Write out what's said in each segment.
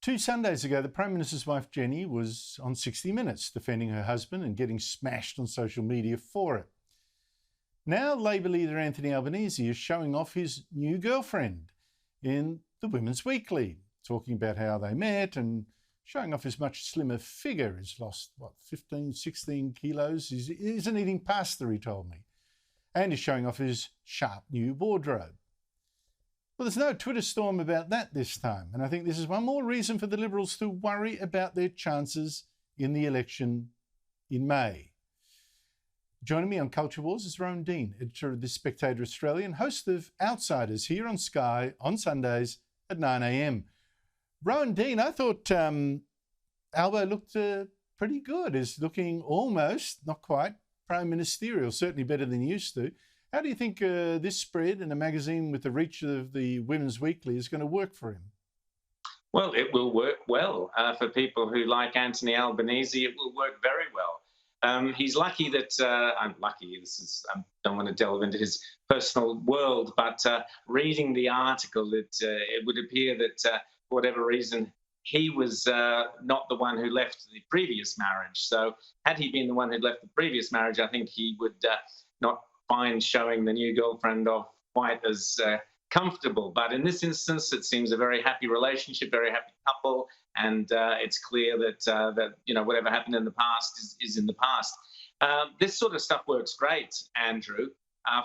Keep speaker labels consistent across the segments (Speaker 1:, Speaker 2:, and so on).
Speaker 1: 2 Sundays ago, the Prime Minister's wife, Jenny, was on 60 Minutes defending her husband and getting smashed on social media for it. Now, Labour leader Anthony Albanese is showing off his new girlfriend in the Women's Weekly, talking about how they met and showing off his much slimmer figure. He's lost, 15, 16 kilos. He isn't eating pasta, he told me. And he's showing off his sharp new wardrobe. Well, there's no Twitter storm about that this time, and I think this is one more reason for the Liberals to worry about their chances in the election in May. Joining me on Culture Wars is Rowan Dean, editor of The Spectator Australia and host of Outsiders here on Sky on Sundays at 9 a.m. Rowan Dean, I thought Albo looked pretty good. Is looking almost, not quite, prime ministerial, certainly better than he used to. How do you think this spread in a magazine with the reach of the Women's Weekly is going to work for him?
Speaker 2: Well, it will work well. For people who like Anthony Albanese, it will work very well. He's lucky that, I'm lucky, I don't want to delve into his personal world, but reading the article, it would appear that for whatever reason, he was not the one who left the previous marriage. So had he been the one who left the previous marriage, I think he would not find showing the new girlfriend off quite as comfortable. But in this instance, it seems a very happy relationship, very happy couple, and it's clear that whatever happened in the past is in the past. This sort of stuff works great, Andrew,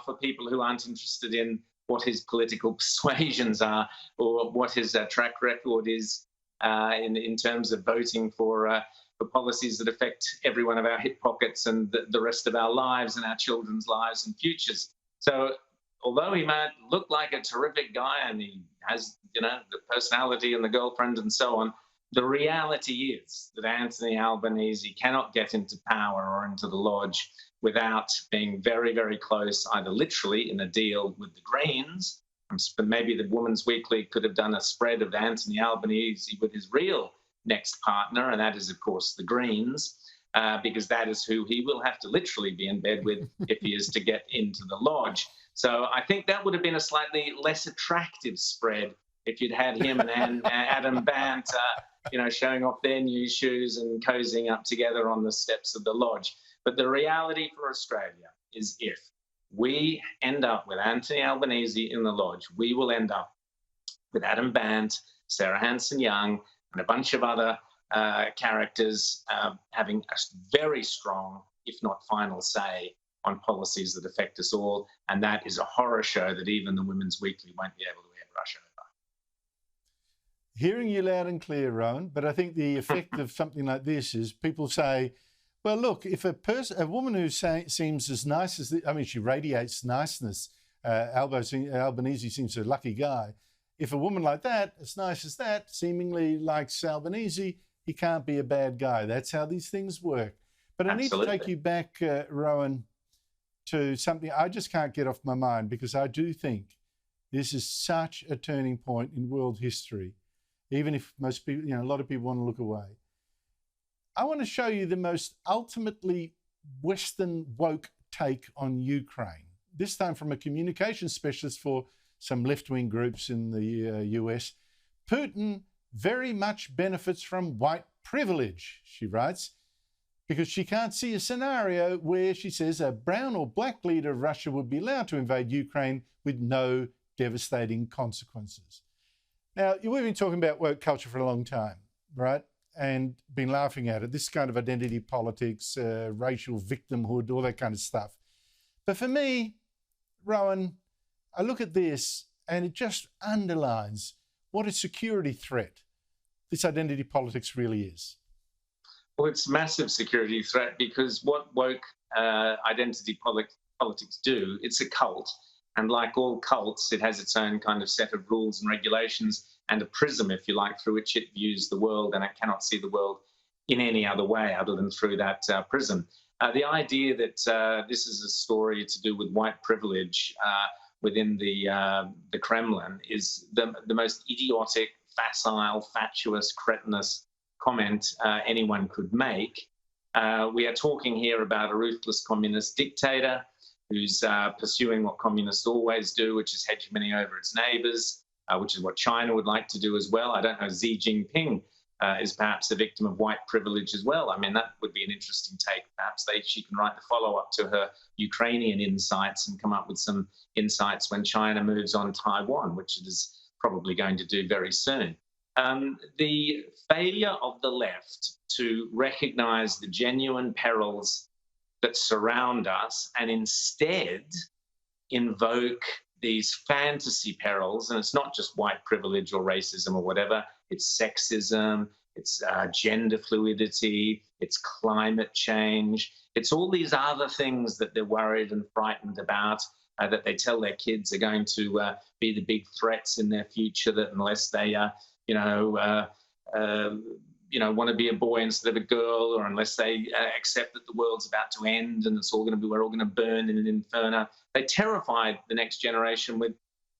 Speaker 2: for people who aren't interested in what his political persuasions are or what his track record is in terms of voting for policies that affect every one of our hip pockets and the rest of our lives and our children's lives and futures. So although he might look like a terrific guy and he has, the personality and the girlfriend and so on, the reality is that Anthony Albanese cannot get into power or into the lodge without being very, very close, either literally in a deal with the Greens. Maybe the Women's Weekly could have done a spread of Anthony Albanese with his real next partner, and that is, of course, the Greens, because that is who he will have to literally be in bed with if he is to get into the lodge. So I think that would have been a slightly less attractive spread if you'd had him and Adam Bant, showing off their new shoes and cozying up together on the steps of the lodge. But the reality for Australia is if we end up with Anthony Albanese in the lodge, we will end up with Adam Bant, Sarah Hanson-Young, and a bunch of other characters having a very strong, if not final say on policies that affect us all. And that is a horror show that even the Women's Weekly won't be able to brush over.
Speaker 1: Hearing you loud and clear, Rowan, but I think the effect of something like this is people say, well, look, if a woman who seems as nice as, she radiates niceness, Albanese seems a lucky guy. If a woman like that, as nice as that, seemingly likes Albanese, he can't be a bad guy. That's how these things work. But
Speaker 2: Absolutely.
Speaker 1: I need to take you back, Rowan, to something I just can't get off my mind, because I do think this is such a turning point in world history, even if most people, a lot of people want to look away. I want to show you the most ultimately Western woke take on Ukraine, this time from a communications specialist for some left-wing groups in the US. Putin very much benefits from white privilege, she writes, because she can't see a scenario where, she says, a brown or black leader of Russia would be allowed to invade Ukraine with no devastating consequences. Now, we've been talking about woke culture for a long time, right? And been laughing at it, this kind of identity politics, racial victimhood, all that kind of stuff. But for me, Rowan, I look at this and it just underlines what a security threat this identity politics really is.
Speaker 2: Well, it's a massive security threat, because what woke identity politics do, it's a cult. And like all cults, it has its own kind of set of rules and regulations and a prism, if you like, through which it views the world, and it cannot see the world in any other way other than through that prism. The idea that this is a story to do with white privilege within the Kremlin is the most idiotic, facile, fatuous, cretinous comment anyone could make. We are talking here about a ruthless communist dictator who's pursuing what communists always do, which is hegemony over its neighbours. which is what China would like to do as well. I don't know, Xi Jinping is perhaps a victim of white privilege as well. I mean, that would be an interesting take. Perhaps she can write the follow-up to her Ukrainian insights and come up with some insights when China moves on Taiwan, which it is probably going to do very soon. The failure of the left to recognize the genuine perils that surround us and instead invoke these fantasy perils, and it's not just white privilege or racism or whatever, it's sexism, it's gender fluidity, it's climate change, it's all these other things that they're worried and frightened about, that they tell their kids are going to be the big threats in their future, that unless they want to be a boy instead of a girl, or unless they accept that the world's about to end and we're all going to burn in an inferno. They terrified the next generation with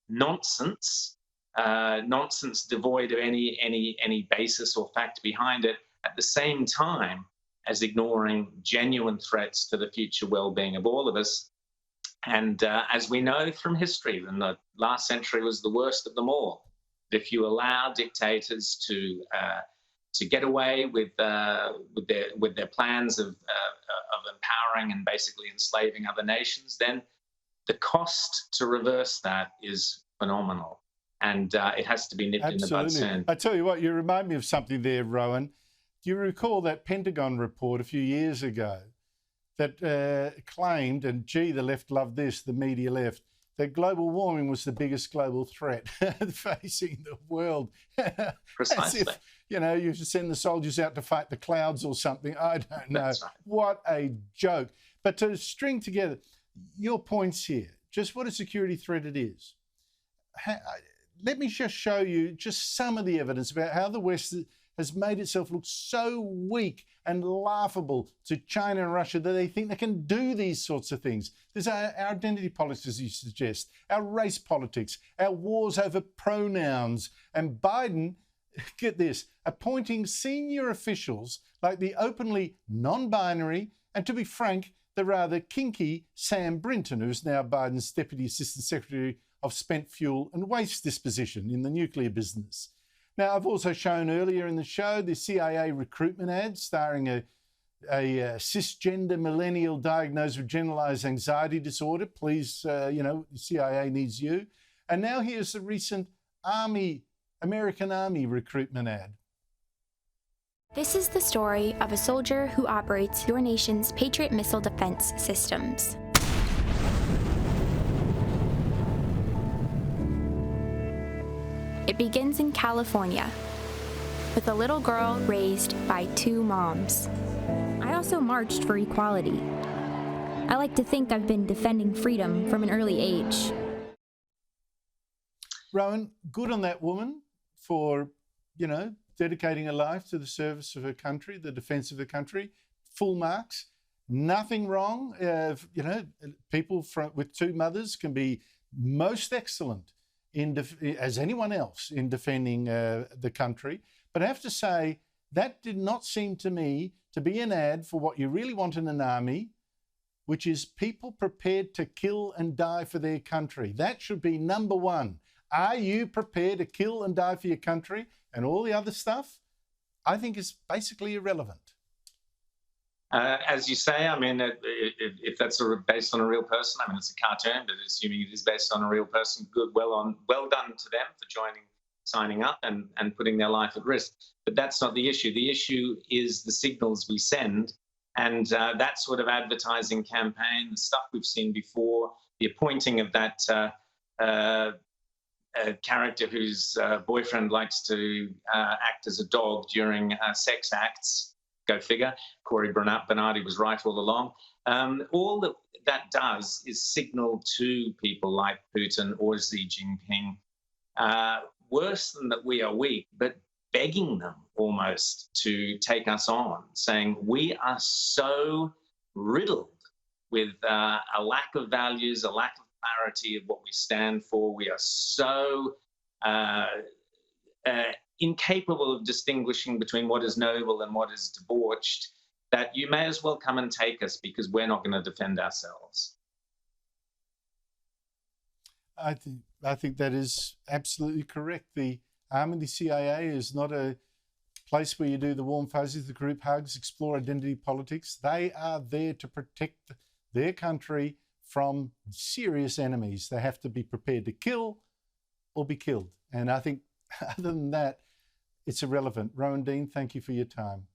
Speaker 2: nonsense, nonsense devoid of any basis or fact behind it, at the same time as ignoring genuine threats to the future well-being of all of us. And as we know from history, then the last century was the worst of them all. If you allow dictators to get away with their plans of empowering and basically enslaving other nations, then the cost to reverse that is phenomenal, and it has to be nipped in the bud soon.
Speaker 1: I tell you what, you remind me of something there, Rowan. Do you recall that Pentagon report a few years ago that claimed, and gee, the left loved this, the media left, that global warming was the biggest global threat facing the world?
Speaker 2: Precisely.
Speaker 1: As if, you should send the soldiers out to fight the clouds or something. I don't know.
Speaker 2: That's right.
Speaker 1: What a joke. But to string together your points here, just what a security threat it is. Let me just show you just some of the evidence about how the West has made itself look so weak and laughable to China and Russia that they think they can do these sorts of things. There's our identity politics, as you suggest, our race politics, our wars over pronouns, and Biden, get this, appointing senior officials like the openly non-binary and, to be frank, the rather kinky Sam Brinton, who's now Biden's Deputy Assistant Secretary of Spent Fuel and Waste Disposition in the nuclear business. Now, I've also shown earlier in the show the CIA recruitment ad starring a cisgender millennial diagnosed with generalized anxiety disorder. Please, the CIA needs you. And now here's the recent American Army recruitment ad.
Speaker 3: This is the story of a soldier who operates your nation's Patriot missile defense systems. It begins in California, with a little girl raised by two moms. I also marched for equality. I like to think I've been defending freedom from an early age.
Speaker 1: Rowan, good on that woman for, dedicating her life to the service of her country, the defence of the country. Full marks. Nothing wrong. People with two mothers can be most excellent as anyone else in defending the country. But I have to say, that did not seem to me to be an ad for what you really want in an army, which is people prepared to kill and die for their country. That should be number one. Are you prepared to kill and die for your country? And all the other stuff, I think, is basically irrelevant.
Speaker 2: As you say, I mean, if that's based on a real person, I mean, it's a cartoon, but assuming it is based on a real person, well done to them for signing up and putting their life at risk. But that's not the issue. The issue is the signals we send, and that sort of advertising campaign, the stuff we've seen before, the appointing of that character whose boyfriend likes to act as a dog during sex acts. Go figure. Corey Bernardi was right all along. All that does is signal to people like Putin or Xi Jinping, worse than that we are weak, but begging them almost to take us on, saying we are so riddled with a lack of values, a lack of clarity of what we stand for. We are so incapable of distinguishing between what is noble and what is debauched, that you may as well come and take us because we're not going to defend ourselves.
Speaker 1: I think I think that is absolutely correct. The army of the CIA is not a place where you do the warm fuzzies, the group hugs, explore identity politics. They are there to protect their country from serious enemies. They have to be prepared to kill or be killed. And I think other than that, it's irrelevant. Rowan Dean, thank you for your time.